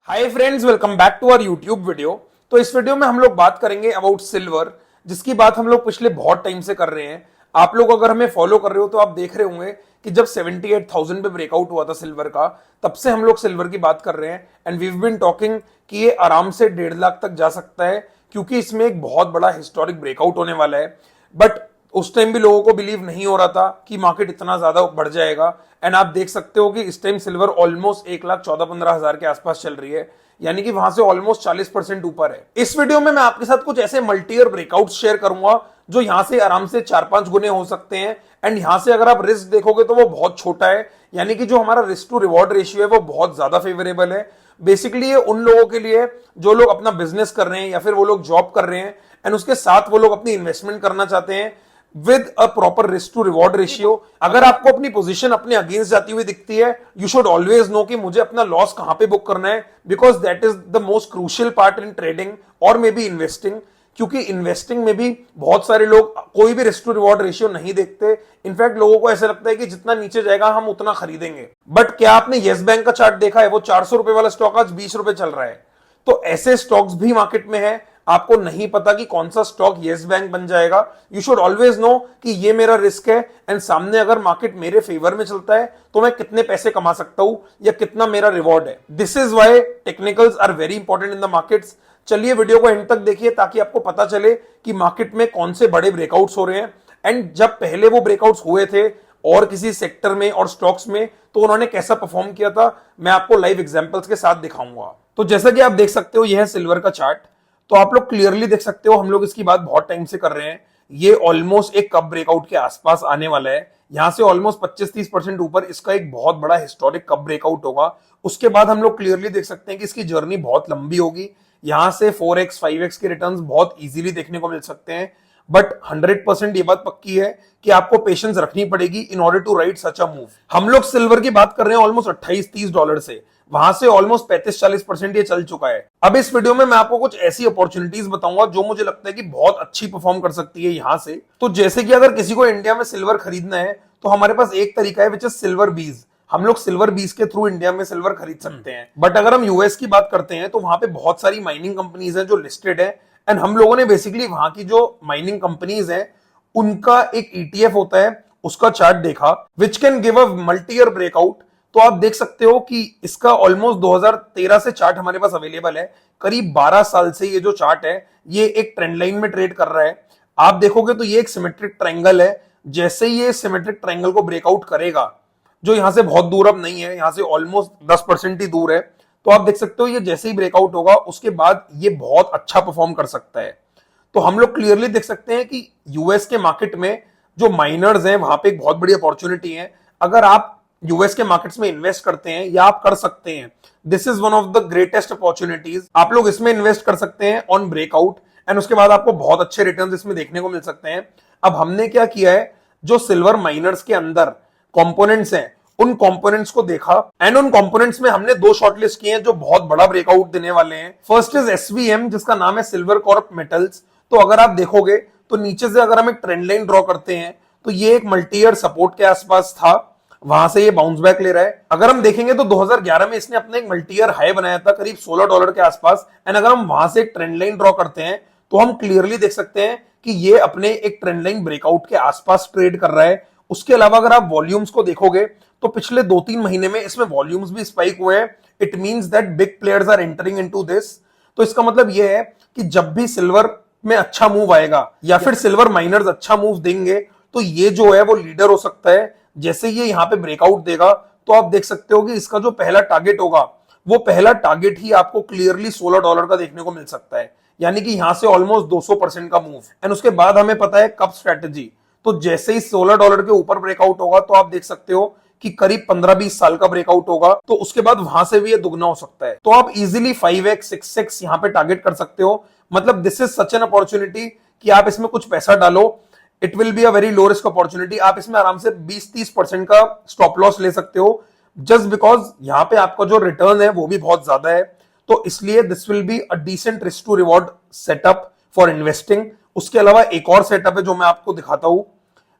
Hi friends, welcome back to our YouTube video. तो इस video में हम लोग बात करेंगे अबाउट सिल्वर, जिसकी बात हम लोग पिछले बहुत टाइम से कर रहे हैं। आप लोग अगर हमें फॉलो कर रहे हो तो आप देख रहे होंगे कि जब 78,000 पे ब्रेकआउट हुआ था सिल्वर का, तब से हम लोग सिल्वर की बात कर रहे हैं and we have been talking कि ये आराम से 1.5 लाख तक जा सकता है, क्योंकि इसमें एक बहुत बड़ा हिस्टोरिक ब्रेकआउट होने वाला है। बट उस टाइम भी लोगों को बिलीव नहीं हो रहा था कि मार्केट इतना ज्यादा बढ़ जाएगा। एंड आप देख सकते हो कि इस टाइम सिल्वर ऑलमोस्ट 1,14-15,000 के आसपास चल रही है, यानी कि वहां से ऑलमोस्ट 40% ऊपर है। इस वीडियो में मैं आपके साथ कुछ ऐसे मल्टी ईयर ब्रेकआउट शेयर करूंगा जो यहां से आराम से 4-5 गुने हो सकते हैं। एंड यहां से अगर आप रिस्क देखोगे तो वो बहुत छोटा है, यानी कि जो हमारा रिस्क टू रिवॉर्ड रेशियो है वो बहुत ज्यादा फेवरेबल है। बेसिकली ये उन लोगों के लिए जो लोग अपना बिजनेस कर रहे हैं या फिर वो लोग जॉब कर रहे हैं एंड उसके साथ वो लोग अपनी इन्वेस्टमेंट करना चाहते हैं with a proper risk to reward ratio. अगर आपको अपनी पोजीशन अपने अगेंस्ट जाती हुई दिखती है, यू शुड ऑलवेज नो कि मुझे अपना लॉस कहां पे बुक करना है, because that is the most crucial part in trading और मे बी इन्वेस्टिंग। क्योंकि इन्वेस्टिंग में भी बहुत सारे लोग कोई भी रिस्क टू रिवॉर्ड रेशियो नहीं देखते। इनफैक्ट लोगों को ऐसा लगता है कि जितना नीचे जाएगा हम उतना खरीदेंगे। बट क्या आपने येस बैंक का चार्ट देखा है? वो 400 रुपए वाला स्टॉक आज 20 रुपए चल रहा है। तो ऐसे स्टॉक्स भी मार्केट में है। आपको नहीं पता कि कौन सा स्टॉक येस बैंक बन जाएगा। यू शुड ऑलवेज नो कि ये मेरा रिस्क है एंड सामने अगर मार्केट मेरे फेवर में चलता है तो मैं कितने पैसे कमा सकता हूं या कितना मेरा रिवॉर्ड है। This is why technicals are very important in the markets. चलिए वीडियो को एंड तक देखिए ताकि आपको पता चले कि मार्केट में कौन से बड़े ब्रेकआउट्स हो रहे हैं एंड जब पहले वो ब्रेकआउट्स हुए थे और किसी सेक्टर में और स्टॉक्स में तो उन्होंने कैसा परफॉर्म किया था, मैं आपको लाइव एग्जांपल्स के साथ दिखाऊंगा। तो जैसा कि आप देख सकते हो यह है सिल्वर का चार्ट। तो आप लोग क्लियरली देख सकते हो, हम लोग इसकी बात बहुत टाइम से कर रहे हैं। ये ऑलमोस्ट एक कप ब्रेकआउट के आसपास आने वाला है। यहां से ऑलमोस्ट 25-30% ऊपर इसका एक बहुत बड़ा हिस्टोरिक कप ब्रेकआउट होगा। उसके बाद हम लोग क्लियरली देख सकते हैं कि इसकी जर्नी बहुत लंबी होगी। यहां से 4x 5x के रिटर्न्स बहुत इजीली देखने को मिल सकते हैं। बट 100% ये बात पक्की है कि आपको पेशेंस रखनी पड़ेगी in order to ride such a move. हम लोग सिल्वर की बात कर रहे हैं ऑलमोस्ट 28-30 डॉलर से, वहां से ऑलमोस्ट 35-40% ये चल चुका है। अब इस वीडियो में मैं आपको कुछ ऐसी अपॉर्चुनिटीज बताऊंगा जो मुझे लगता है कि बहुत अच्छी परफॉर्म कर सकती है यहां से। तो जैसे कि अगर किसी को इंडिया में सिल्वर खरीदना है तो हमारे पास एक तरीका है विच इज सिल्वर बीज। हम लोग सिल्वर बीज के थ्रू इंडिया में सिल्वर खरीद सकते हैं। बट अगर हम यूएस की बात करते हैं तो वहां पे बहुत सारी माइनिंग कंपनीज हैं जो लिस्टेड है एंड हम लोगों ने बेसिकली वहां की जो माइनिंग कंपनीज हैं उनका एक ईटीएफ होता है, उसका चार्ट देखा which can give a multi year breakout. तो आप देख सकते हो कि इसका ऑलमोस्ट 2013 से चार्ट हमारे पास अवेलेबल है। करीब 12 साल से ये जो चार्ट है ये एक ट्रेंड लाइन में ट्रेड कर रहा है। आप देखोगे तो ये एक सिमेट्रिक ट्रायंगल है। जैसे ही ये सिमेट्रिक ट्रायंगल को ब्रेकआउट करेगा, जो यहां से बहुत दूर अब नहीं है, यहां से ऑलमोस्ट 10% ही दूर है, तो आप देख सकते हो ये जैसे ही ब्रेकआउट होगा उसके बाद ये बहुत अच्छा परफॉर्म कर सकता है। तो हम लोग क्लियरली देख सकते हैं कि यूएस के मार्केट में जो माइनर्स हैं वहां पे एक बहुत बड़ी अपॉर्चुनिटी है। अगर आप यूएस के मार्केट्स में इन्वेस्ट करते हैं या आप कर सकते हैं, this is one of the greatest opportunities. आप लोग इसमें इन्वेस्ट कर सकते हैं ऑन ब्रेकआउट एंड उसके बाद आपको बहुत अच्छे रिटर्न्स इसमें देखने को मिल सकते हैं। अब हमने क्या किया है, जो सिल्वर माइनर्स के अंदर कंपोनेंट्स हैं उन कंपोनेंट्स को देखा एंड उन कंपोनेंट्स में हमने 2 शॉर्टलिस्ट किए हैं जो बहुत बड़ा ब्रेकआउट देने वाले हैं। फर्स्ट इज एसवीएम, जिसका नाम है सिल्वर कॉर्प मेटल्स। तो अगर आप देखोगे तो नीचे से अगर हम एक ट्रेंड लाइन ड्रॉ करते हैं तो ये एक मल्टी ईयर सपोर्ट के आसपास था, वहां से ये बाउंस बैक ले रहा है। अगर हम देखेंगे तो 2011 में इसने अपना एक मल्टी ईयर हाई बनाया था करीब $16 के आसपास एंड अगर हम वहां से एक ट्रेंड लाइन ड्रॉ करते हैं तो हम क्लियरली देख सकते हैं कि ये अपने एक ट्रेंड लाइन ब्रेकआउट के आसपास ट्रेड कर रहा है। उसके अलावा अगर आप वॉल्यूम्स को देखोगे तो पिछले 2-3 महीने में इसमें वॉल्यूम्स भी स्पाइक हुए हैं। It means that big players are entering into this. तो इसका मतलब यह है कि जब भी सिल्वर में अच्छा मूव आएगा या फिर सिल्वर माइनर्स अच्छा मूव देंगे तो ये जो है वो लीडर हो सकता है। जैसे ये यहाँ पे ब्रेकआउट देगा तो आप देख सकते हो कि इसका जो पहला टारगेट होगा वो पहला टारगेट ही आपको क्लियरली $16 का देखने को मिल सकता है, यानी कि यहां से ऑलमोस्ट 200% का मूव। एंड उसके बाद हमें पता है कप स्ट्रेटेजी। तो जैसे ही $16 के ऊपर ब्रेकआउट होगा तो आप देख सकते हो कि करीब 15-20 साल का ब्रेकआउट होगा, तो उसके बाद वहां से भी ये दुगना हो सकता है। तो आप इजीली 5x 6x यहां पे टारगेट कर सकते हो। मतलब this is such an opportunity कि आप इसमें कुछ पैसा डालो। It will be a very low risk opportunity. आप इसमें आराम से 20-30% का स्टॉप लॉस ले सकते हो, जस्ट बिकॉज यहां पे आपका जो रिटर्न है वो भी बहुत ज्यादा है। तो इसलिए this will be a decent risk to reward setup for investing. उसके अलावा एक और सेटअप है जो मैं आपको दिखाता हूं,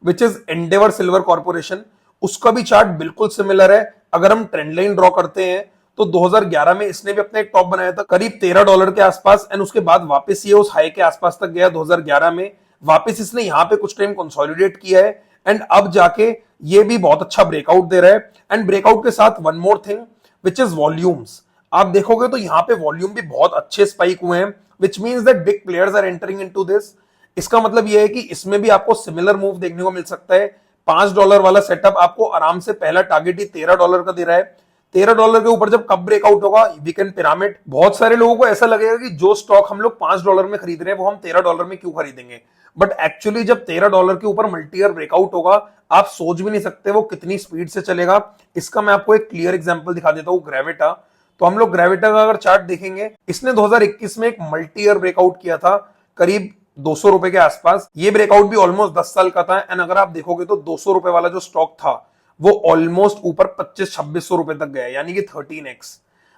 which is Endeavour silver corporation. उसका भी चार्ट बिल्कुल सिमिलर है। अगर हम ट्रेंड लाइन ड्रॉ करते हैं तो 2011 में इसने भी अपना एक टॉप बनाया था करीब $13 के आसपास, एंड उसके बाद वापस ये उस हाई के आसपास तक गया 2011 में। वापस इसने यहां पे कुछ टाइम कंसोलिडेट किया है एंड अब जाके ये भी बहुत अच्छा ब्रेकआउट दे रहा है। एंड ब्रेकआउट के साथ one more thing which is volumes. आप देखोगे तो यहाँ पे वॉल्यूम भी बहुत अच्छे स्पाइक हुए हैं, which means that big players are entering into this. इसका मतलब यह है कि इसमें भी आपको सिमिलर मूव देखने को मिल सकता है। $5 वाला सेटअप आपको आराम से पहला टारगेट ही $13 का दे रहा है। $13 के ऊपर जब कब ब्रेकआउट होगा, वीकेंड पिरामिड। बहुत सारे लोगों को ऐसा लगेगा कि जो स्टॉक हम लोग $5 में खरीद रहे हैं वो हम $13 में क्यों खरीदेंगे, बट एक्चुअली जब $13 के ऊपर मल्टी ईयर ब्रेकआउट होगा, आप सोच भी नहीं सकते वो कितनी स्पीड से चलेगा। इसका मैं आपको एक क्लियर एग्जांपल दिखा देता हूँ, ग्रेविटा। तो हम लोग ग्रेविटा का अगर चार्ट देखेंगे, इसने 2021 में एक मल्टी ईयर ब्रेकआउट किया था करीब ₹200 के आसपास। ये ब्रेकआउट भी ऑलमोस्ट 10 साल का था, एंड अगर आप देखोगे तो ₹200 वाला जो स्टॉक था वो ऑलमोस्ट ऊपर 2500-2600 रुपए तक गया, यानी कि 13x।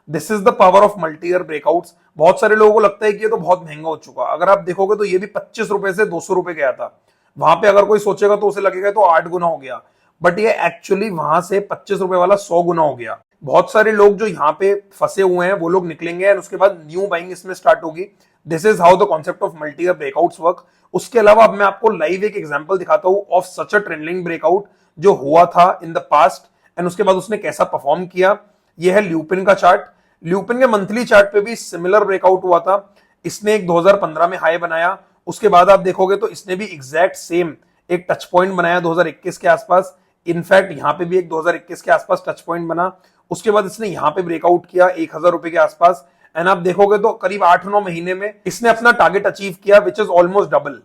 This is the power of multi year breakouts. बहुत सारे लोगों को लगता है कि ये तो बहुत महंगा हो चुका, अगर आप देखोगे तो ये भी ₹25 से ₹200 गया था। वहां पे अगर कोई सोचेगा तो उसे लगेगा तो 8 गुना हो गया, बट ये एक्चुअली वहां से ₹25 वाला 100 गुना हो गया। बहुत सारे लोग जो यहाँ पे फंसे हुए हैं वो लोग निकलेंगे एंड उसके बाद न्यू बाइंग इसमें स्टार्ट होगी। This is how the concept of multi year breakouts work. उसके अलावा अब मैं आपको लाइव एक एग्जांपल दिखाता हूं of such a trend line breakout जो हुआ था इन द पास्ट, एंड उसके बाद उसने कैसा परफॉर्म किया। यह है ल्यूपिन का चार्ट। ल्यूपिन के मंथली चार्ट पे भी सिमिलर ब्रेकआउट हुआ था। इसने एक 2015 में हाई बनाया, उसके बाद आप देखोगे तो इसने भी एग्जैक्ट सेम एक टच पॉइंट बनाया 2021 के आसपास। इनफैक्ट यहां पे भी एक 2021 के आसपास टच पॉइंट बना। उसके बाद इसने यहां पे ब्रेकआउट किया ₹1000 के आसपास, एंड आप देखोगे तो करीब 8-9 महीने में इसने अपना टारगेट अचीव किया, विच इज ऑलमोस्ट डबल।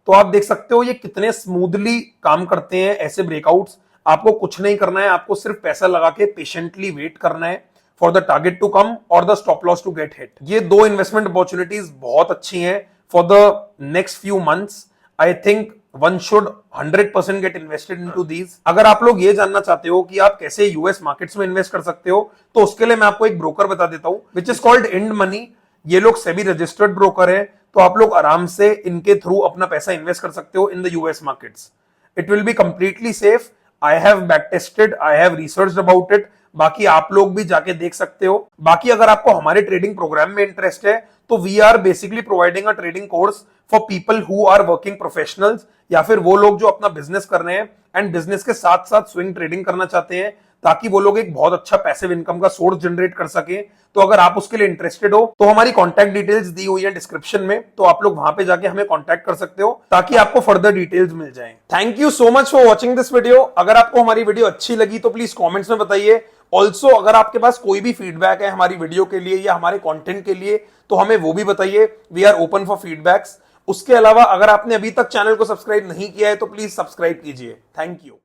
तो आप देख सकते हो ये कितने स्मूथली काम करते हैं ऐसे ब्रेकआउट्स। आपको कुछ नहीं करना है, आपको सिर्फ पैसा लगा के पेशेंटली वेट करना है for the target to come और the stop loss to get hit. ये दो इन्वेस्टमेंट अपॉर्चुनिटीज बहुत अच्छी हैं for the next few months. I think one should 100% get invested into these. अगर आप लोग ये जानना चाहते हो कि आप कैसे यूएस मार्केट्स में इन्वेस्ट कर सकते हो, तो उसके लिए मैं आपको एक ब्रोकर बता देता हूं which is called INDmoney. ये लोग सेबी रजिस्टर्ड ब्रोकर है, तो आप लोग आराम से इनके थ्रू अपना पैसा इन्वेस्ट कर सकते हो in the US markets. It will be completely safe. I have back tested, I have research about it. बाकी आप लोग भी जाके देख सकते हो। बाकी अगर आपको हमारे ट्रेडिंग प्रोग्राम में इंटरेस्ट है तो we are basically providing a trading course for people who are working professionals, या फिर वो लोग जो अपना बिजनेस कर रहे हैं एंड बिजनेस के साथ साथ स्विंग ट्रेडिंग करना चाहते हैं, ताकि वो लोग एक बहुत अच्छा पैसिव इनकम का सोर्स जनरेट कर सके। तो अगर आप उसके लिए इंटरेस्टेड हो तो हमारी कॉन्टैक्ट डिटेल्स दी हुई है डिस्क्रिप्शन में, तो आप लोग वहां पे जाके हमें कॉन्टैक्ट कर सकते हो ताकि आपको फर्दर डिटेल्स मिल जाएं। Thank you so much for watching this video. अगर आपको हमारी वीडियो अच्छी लगी तो प्लीज कॉमेंट्स में बताइए। ऑल्सो अगर आपके पास कोई भी फीडबैक है हमारी वीडियो के लिए या हमारे कंटेंट के लिए तो हमें वो भी बताइए। We are open for feedbacks. उसके अलावा अगर आपने अभी तक चैनल को सब्सक्राइब नहीं किया है तो प्लीज सब्सक्राइब कीजिए। Thank you.